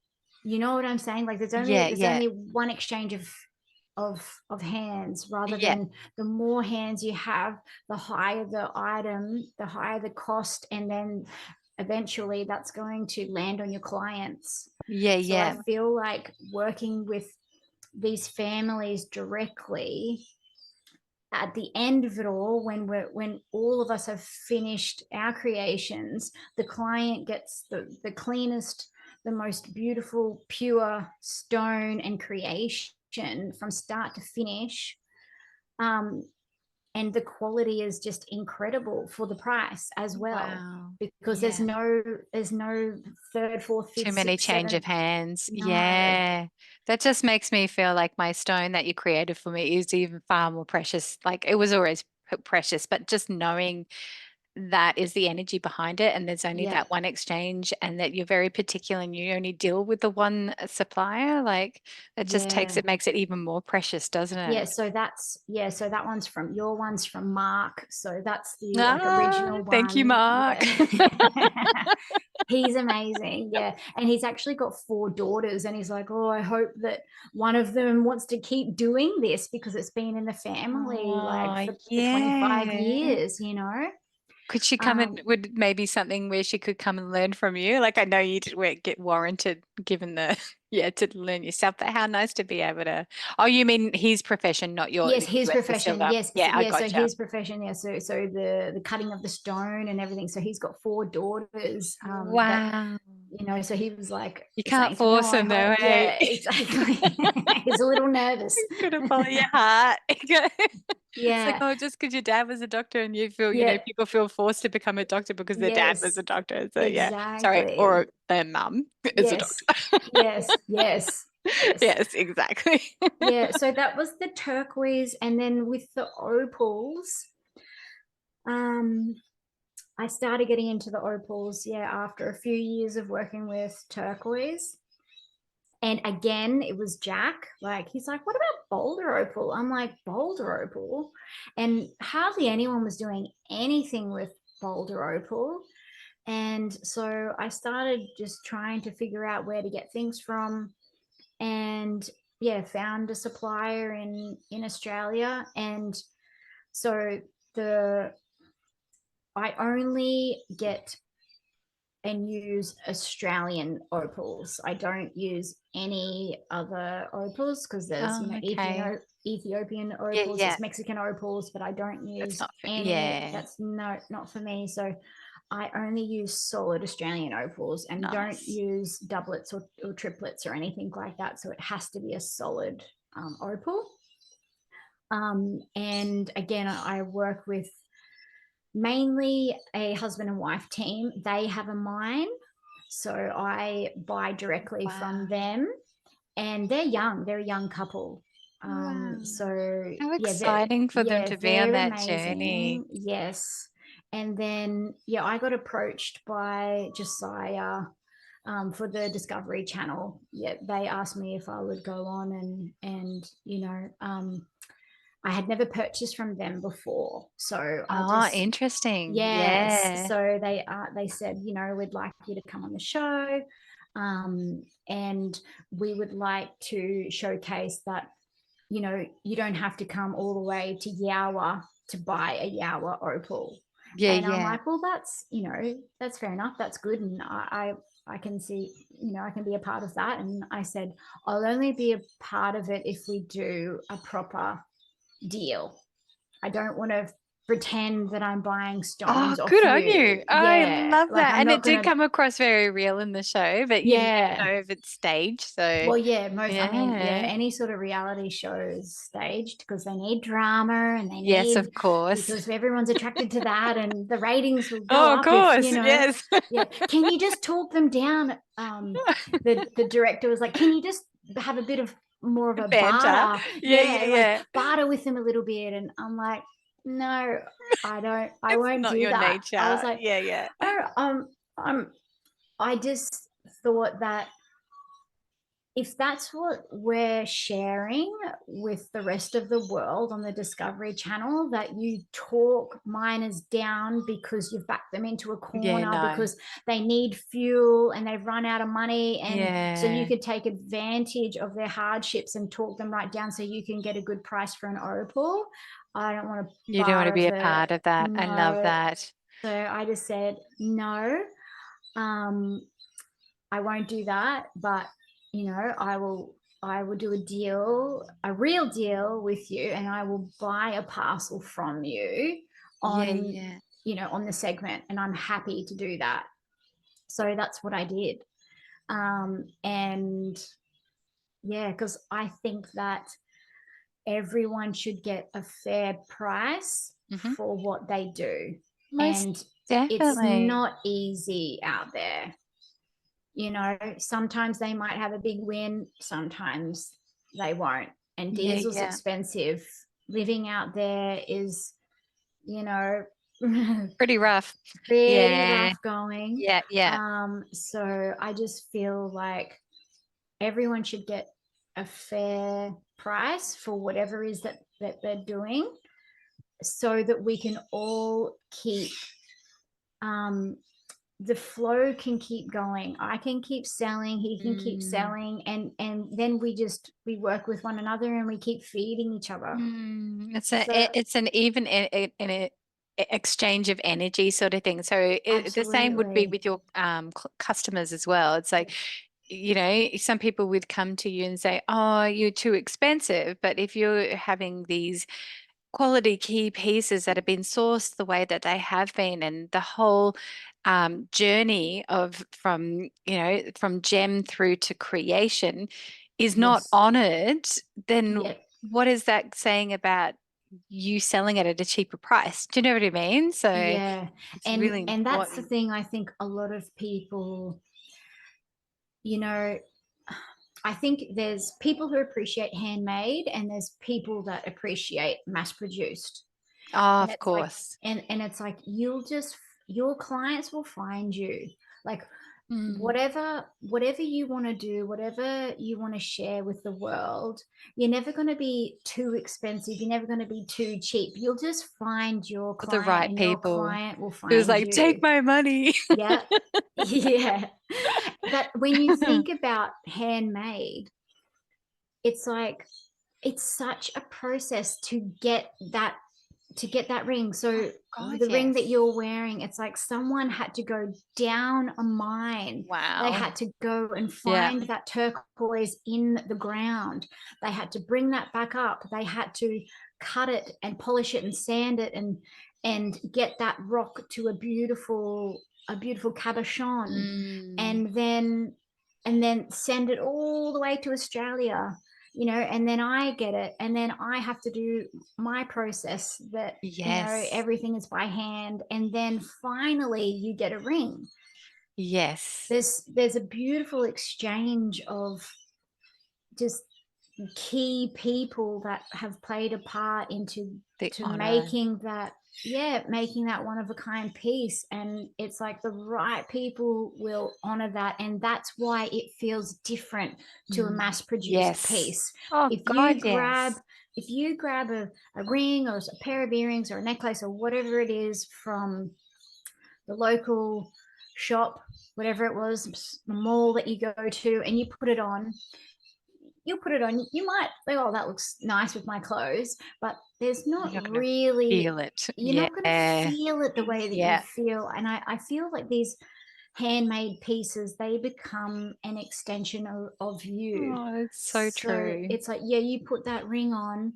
You know what I'm saying? Like there's only Yeah, there's yeah, only one exchange of hands, rather yeah, than the more hands you have, the higher the item, the higher the cost, and then eventually that's going to land on your clients. yeah, So I yeah. feel like working with these families directly, at the end of it all, when all of us have finished our creations, the client gets the cleanest, the most beautiful, pure stone and creation from start to finish. um, and the quality is just incredible for the price as well, Wow. because there's Yeah. no third, fourth, Too fifth, many sixth, change of seventh. hands. No. Yeah. That just makes me feel like my stone that you created for me is even far more precious. Like it was always precious, but just knowing that is the energy behind it, and there's only Yeah, that one exchange, and that you're very particular and you only deal with the one supplier, like it just takes yeah. it makes it even more precious, doesn't it? So that one's from, your one's from Mark. So that's the like Ah, original thank you, one. Mark. Yeah. He's amazing. Yeah. And he's actually got 4 daughters, and he's like, oh, I hope that one of them wants to keep doing this, because it's been in the family like Oh, for 25 yeah. years. Could she come and Um, would maybe something where she could come and learn from you? Like I know you did get warranted given the to learn yourself, but how nice to be able to. Oh, you mean his profession, not your Yes, you his as the profession. silver. Yes, Yeah, I yeah. So gotcha. his profession. Yeah. So the cutting of the stone and everything. So he's got 4 daughters. That, Wow. so he was like You can't saying to me, "No, force I him hope." though, Yeah, hey? exactly. He's a little nervous. Gonna follow your heart. It's like, Yeah, oh, just because your dad was a doctor and you feel, yeah, people feel forced to become a doctor because their dad was yes, a doctor. So yeah, sorry, or exactly. their mum is a Yes, doctor. yes, yes, yes. Yes, exactly. Yeah. So that was the turquoise, and then with the opals, um, I started getting into the opals, after a few years of working with turquoise. And again, it was Jack. Like, he's like, "What about boulder opal?" I'm like, "Boulder opal?" And hardly anyone was doing anything with boulder opal. And so I started just trying to figure out where to get things from. And found a supplier in Australia. And so the I only get and use Australian opals. I don't use any other opals because there's, Oh, okay. Ethiopian Yeah, opals, yeah. there's Mexican opals, but I don't That's use not for, any. yeah. That's not for me. So I only use solid Australian opals and don't Nice. use doublets or triplets or anything like that. So it has to be a solid opal. And again, I work with mainly a husband and wife team. They have a mine, so I buy directly from Wow. them, and they're young. They're a young couple. Wow. So How exciting for them to be on they're that journey. amazing. Yes, and then I got approached by Josiah for the Discovery Channel. Yeah, they asked me if I would go on and I had never purchased from them before, so I Oh, just interesting. yes. Yeah. So they said, we'd like you to come on the show, and we would like to showcase that you don't have to come all the way to Yawa to buy a Yawa opal. Yeah, And I'm yeah. like, well, that's fair enough. That's good, and I can see, I can be a part of that. And I said, I'll only be a part of it if we do a proper deal. I don't want to pretend that I'm buying Oh, stones off good on you. you. I Yeah. love Like, that. I'm And not it going did to, come across very real in the show, but you never yeah. know if it's staged. So, Well, yeah, I mean, yeah. any sort of reality show is staged because they need drama and they Yes, need, of course. because everyone's attracted to that and the ratings will go Oh, of up if, course. Yes. yeah. Can you just talk them down? The director was like, can you just have a bit of more of a Banter. barter? Yeah, yeah, Yeah, like yeah. barter with them a little bit. And I'm like, no, I It's won't not do your that. I was nature. like, Yeah, yeah. oh, I'm, I just thought that if that's what we're sharing with the rest of the world on the Discovery Channel, that you talk miners down because you've backed them into a Yeah, corner no. because they need fuel and they've run out of money. And so you Yeah. could take advantage of their hardships and talk them right down so you can get a good price for an opal. I don't want to You don't want to barter be a for, part of that. I love no. that. So I just said, no. Um, I won't do that, but I will do a deal, a real deal with you, and I will buy a parcel from you Yeah, on, yeah. on the segment, and I'm happy to do that. So that's what I did. And yeah, because I think that everyone should get a fair price Hmm. for what they do. Most And it's definitely. not easy out there. Sometimes they might have a big win, sometimes they won't. And Yeah, diesel's yeah. expensive. Living out there is, you know, Pretty rough. pretty Yeah. rough going. Yeah, yeah. So I just feel like everyone should get a fair price for whatever it is that they're doing so that we can all keep um, the flow can keep going. I can keep selling, he can keep Mm. selling, and then we work with one another and we keep feeding each other. Mm. So It's an even exchange of energy sort of thing. So the same would be absolutely. with your customers as well. It's like you know, some people would come to you and say, oh, you're too expensive. But if you're having these quality key pieces that have been sourced the way that they have been, and the whole journey of from gem through to creation is not Yes. honored, then Yeah. what is that saying about you selling it at a cheaper price? Do you know what I mean? So Yeah. it's And really and that's the important. thing. I think a lot of people, you know, I think there's people who appreciate handmade and there's people that appreciate mass produced. Oh, And of it's like, course. and it's like, your clients will find you, like, Mm. whatever you want to do, whatever you want to share with the world, you're never going to be too expensive, you're never going to be too cheap. You'll just find your The client right and your people. client will It was find like, take you. my money. Yeah. Yeah. But when you think about handmade, it's like, it's such a process to get that ring. Oh, So God, the ring that yes. you're wearing, it's like someone had to go down a mine. They Wow. had to go and Yeah. find that turquoise in the ground. They had to bring that back up. They had to cut it and polish it and sand it and get that rock to a beautiful cabochon, Mm. and then send it all the way to Australia, and then I get it, and then I have to do my process, that Yes. everything is by hand, and then finally you get a ring. Yes. There's a beautiful exchange of just key people that have played a part into The to honor. making that one of a kind piece, and it's like the right people will honor that, and that's why it feels different to a Mm. mass produced Yes. piece. Oh, if God, you grab yes. if you grab a ring or a pair of earrings or a necklace or whatever it is from the local shop, whatever it was, the mall that you go to, and you put it on, you might think, oh, that looks nice with my clothes, but there's not You're not going to really, feel it. you're not going to Yeah. feel it the way that you Yeah. feel. And I feel like these handmade pieces, they become an extension of you. Oh, it's so So true. it's like, yeah, you put that ring on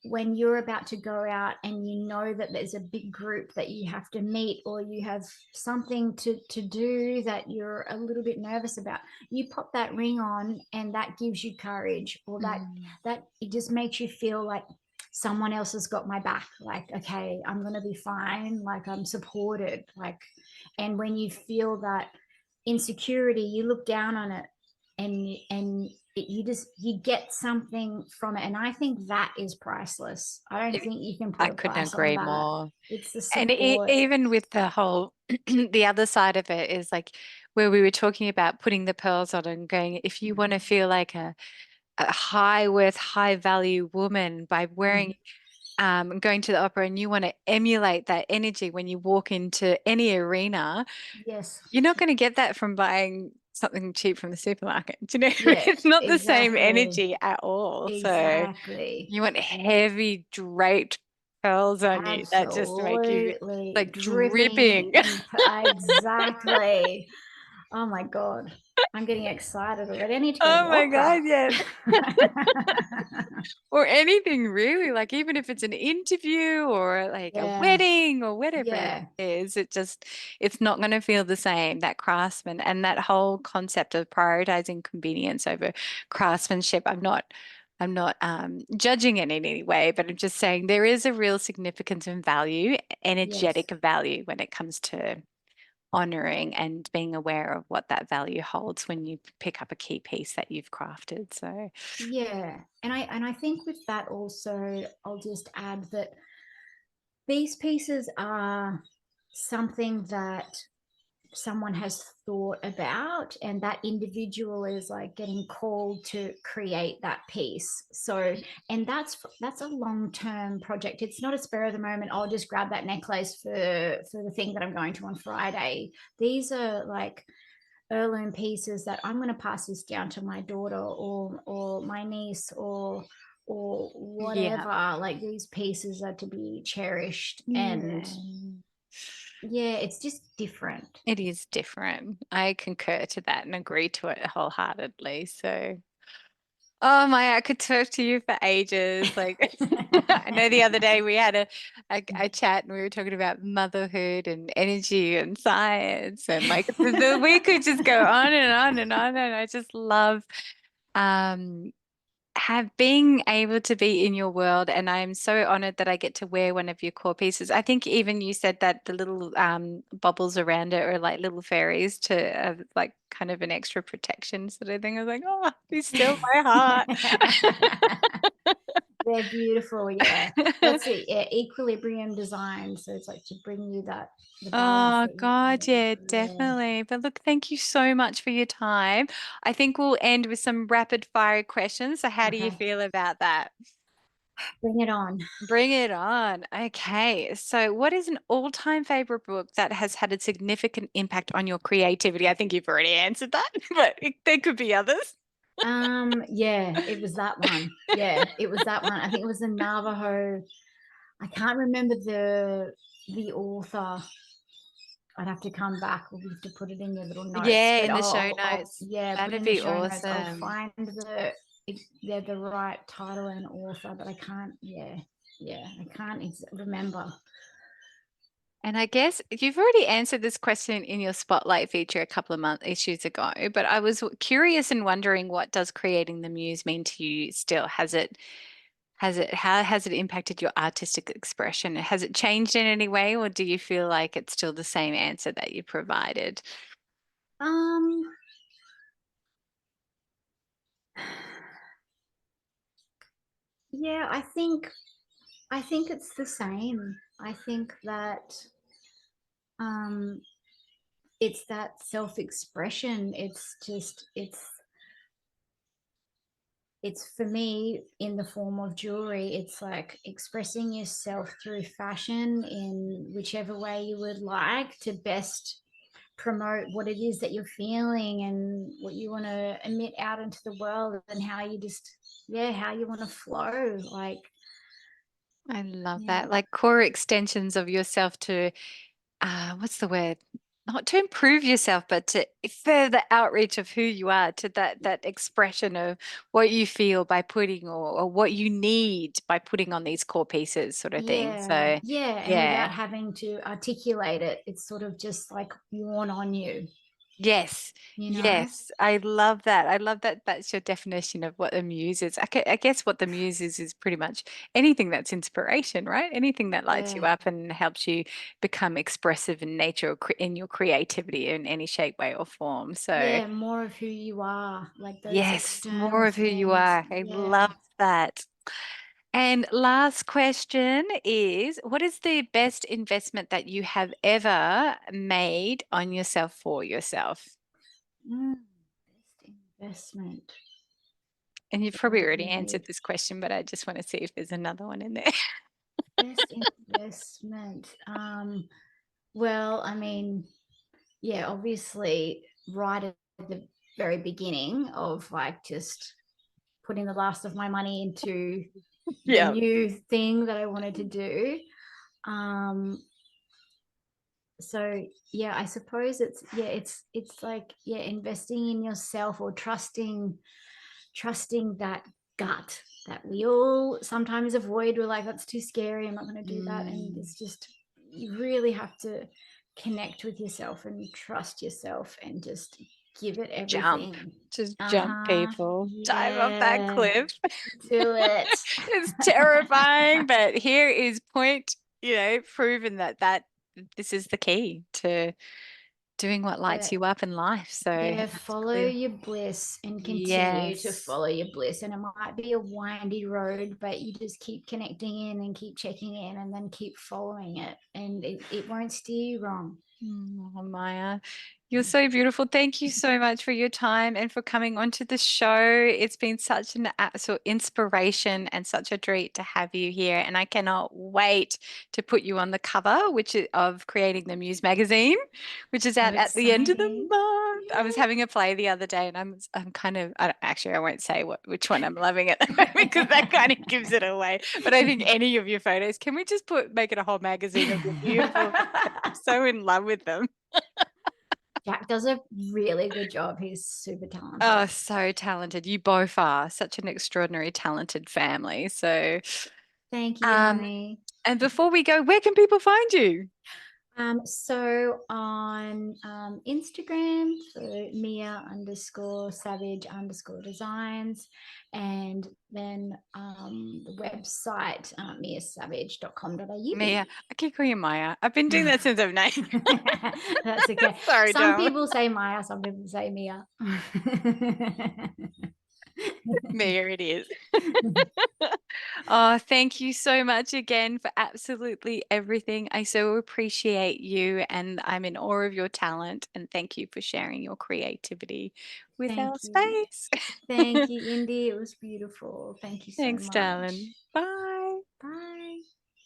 when you're about to go out and you know that there's a big group that you have to meet, or you have something to do that you're a little bit nervous about. You pop that ring on and that gives you courage, or Mm. that it just makes you feel like someone else has got my back, like, okay, I'm going to be fine, like I'm supported, like. And when you feel that insecurity, you look down on it, and you get something from it, and I think that is priceless. I don't think you can I put a couldn't price on agree that. more. It's the And support. even with the whole, the other side of it is like where we were talking about putting the pearls on and going, if you want to feel like a high worth, high value woman by wearing, going to the opera, and you want to emulate that energy when you walk into any arena, Yes. you're not going to get that from buying something cheap from the supermarket. Do you know? Yeah, It's not the same exactly. energy at all. So Exactly. you want heavy draped pearls on you that just make you Absolutely like dripping dripping. exactly. Oh my god, I'm getting excited already. I need to go to Oh the my opera. God, yes. Or anything really, like even if it's an interview or like a Yeah, wedding or whatever it yeah, is, it's not going to feel the same, that craftsman and that whole concept of prioritizing convenience over craftsmanship. I'm not judging it in any way, but I'm just saying there is a real significance and value, yes. energetic value when it comes to honoring and being aware of what that value holds when you pick up a key piece that you've crafted. So, Yeah, and I think with that also, I'll just add that these pieces are something that someone has thought about, and that individual is like getting called to create that piece. So, and that's a long-term project. It's not a spur of the moment, I'll just grab that necklace for the thing that I'm going to on Friday. These are like heirloom pieces that I'm going to pass this down to my daughter or my niece or yeah. whatever. Like, these pieces are to be cherished, and Yeah. yeah, it's just different. It is different. I concur to that and agree to it wholeheartedly. So, oh my, I could talk to you for ages. Like, I know the other day we had a chat and we were talking about motherhood and energy and science and like we could just go on and on and on. And I just love um have being able to be in your world, and I'm so honored that I get to wear one of your core pieces. I think even you said that the little bubbles around it are like little fairies to like kind of an extra protection sort of thing. I was like, oh, be still my They're beautiful, yeah. heart. That's it, yeah, equilibrium design. So it's like to bring you the balance Oh that you God, want. yeah, Yeah. definitely. But look, thank you so much for your time. I think we'll end with some rapid fire questions. So how do you Okay, feel about that? bring it on. Bring it on. Okay. So, what is an all-time favorite book that has had a significant impact on your creativity? I think you've already answered that, but there could be others. Yeah, it was that one. Yeah, it was that one. I think it was the Navajo. I can't remember the author. I'd have to come back. We'll have to put it in your little notes. Yeah, But in the show I'll notes. yeah, put That'd in the be show notes. I'll awesome. find they're the right title and author, but I can't. Yeah, I can't remember. And I guess you've already answered this question in your spotlight feature a couple of issues ago, but I was curious and wondering, what does creating the muse mean to you still? How has it impacted your artistic expression? Has it changed in any way, or do you feel like it's still the same answer that you provided? Um, yeah, I think it's the same. I think that um it's that self-expression. It's for me in the form of jewelry. It's like expressing yourself through fashion in whichever way you would like to best promote what it is that you're feeling and what you want to emit out into the world, and how you just, yeah, how you want to flow. Like, I love yeah. that. Like core extensions of yourself to, what's the word? Not to improve yourself, but to further outreach of who you are, to that expression of what you feel by putting, or what you need by putting on these core pieces, sort of thing. Yeah, So, yeah, and yeah. without having to articulate it, it's sort of just like worn on you, Yes, you know? yes, I love that. I love that. That's your definition of what the muse is. I guess what the muse is pretty much anything that's inspiration, right? Anything that lights you Yeah, up and helps you become expressive in nature, or in your creativity in any shape, way, or form. So, yeah, more of who you are, like those yes, external more of who you things. are. I Yeah. love that. And last question is, what is the best investment that you have ever made on yourself for yourself? Best investment And you've that probably I've already answered made. this question, but I just want to see if there's another one in there. Best investment. Well, I mean, yeah, obviously, right at the very beginning of like just putting the last of my money into the Yeah. new thing that I wanted to do. Um, so yeah, I suppose it's like, yeah, investing in yourself, or trusting that gut that we all sometimes avoid. We're like, that's too scary, I'm not going to do that. And Mm, it's just, you really have to connect with yourself and trust yourself and just give it jump. everything. Just jump, Uh-huh. people. Dive off that Yeah. cliff. Do it. It's terrifying, but here is point, proven that this is the key to doing what lights Yeah. you up in life. So Yeah, that's follow clear. your bliss and continue to Yes. follow your bliss. And it might be a windy road, but you just keep connecting in and keep checking in and then keep following it. And it won't steer you wrong. Oh, Maya, you're so beautiful. Thank you so much for your time and for coming onto the show. It's been such an absolute inspiration and such a treat to have you here. And I cannot wait to put you on the cover, which is of Creating the Muse magazine, which is So out at the end of the exciting. month. I was having a play the other day, and I'm kind of I won't say which one I'm loving at the moment because that kind of gives it away. But I think any of your photos, can we just make it a whole magazine of your beautiful? I'm so in love with them. Jack does a really good job. He's super talented. Oh, so talented. You both are such an extraordinary, talented family. So, thank you, honey. And before we go, where can people find you? So on Instagram, so Mia_Savage_designs, and then the website miasavage.com.au. Mia, I keep calling you Maya. I've been doing that since I've known. That's okay. Sorry, some darling. people say Maya, some people say Mia. Mia, it is. Oh, thank you so much again for absolutely everything. I so appreciate you, and I'm in awe of your talent. And thank you for sharing your creativity with our space. Thank you, Indy. It was beautiful. Thank you so Thanks, much. darling. Bye. Bye.